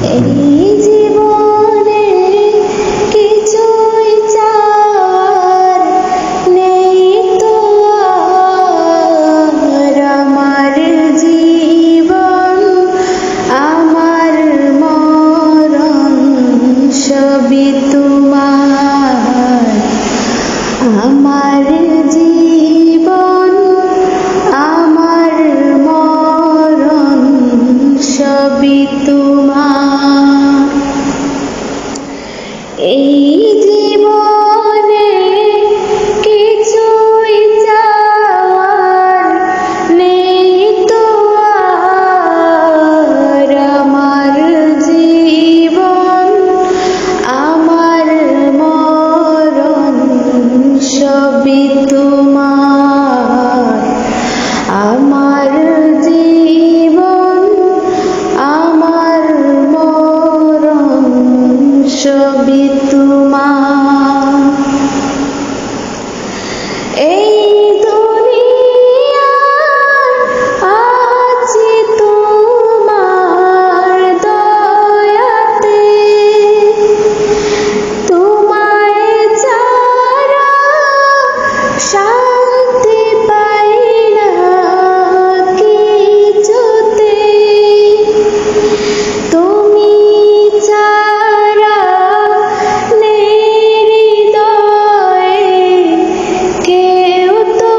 এই জীবনে কিছুই চাওয়ার নেই তো আর। আমার জীবন আমার মরণ সবই তোমার। আমার জীবন আমার মরণ সবই তোমার। এই জীবনে কিছুই চাওয়ার নেই তো আর। আমার জীবন আমার মরণ সবই তোমার। আমার জীবন আমার মরণ সবই তোমার। এই দুনিয়ায় আছি তোমার দয়াতে, তোমায় ছাড়া শান্তি পাই না কিছুতে। তুমি ছাড়া নেই হৃদয়ে কেউ তো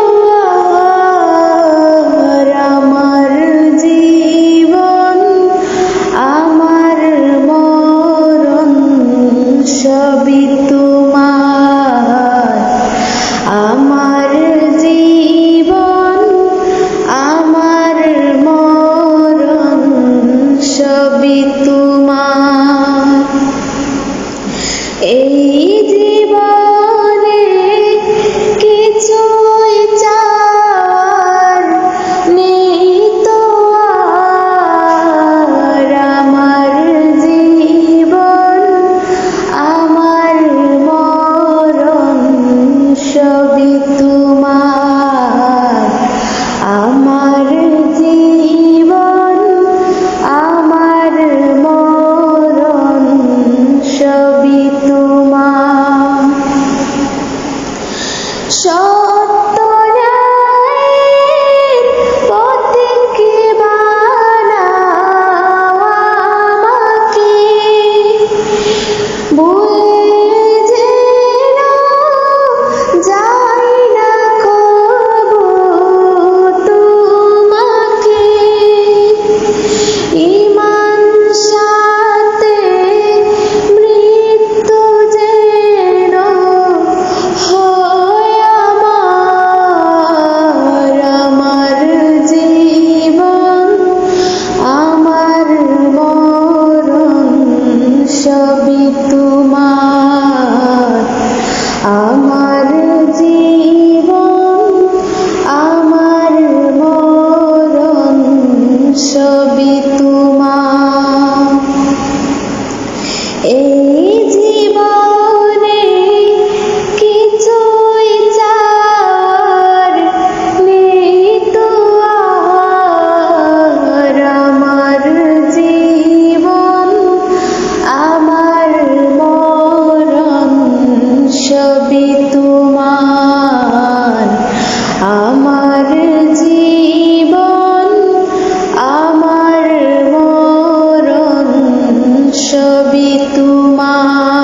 আর। আমার জীবন আমার মরণ সবই তোমার। আমার জীবন আমার মরণ সবই তোমার। এই জীবনে কিছুই চাওয়ার নেই তো আর। আমার জীবন আমার মরণ সবই তোমার। আমার জীবন আমার মরণ সবই তোমার। সত্য ন্যায়ের পথে কে বানাও আমাকে, ভুলে যেন যাই না কবু তোমাকে। ঈমান সাথে মৃত্যু যেন হয় আমার। আমার জীবন আমার মরণ সবই তোমার। আমার জীবন আমার মরণ সবই তোমার। এই জীবনে কিছুই চাওয়ার নেই তো আর। আমার জীবন আমার মরণ সবই তোমার। আমার জীবন আমার মরণ সবই তোমার।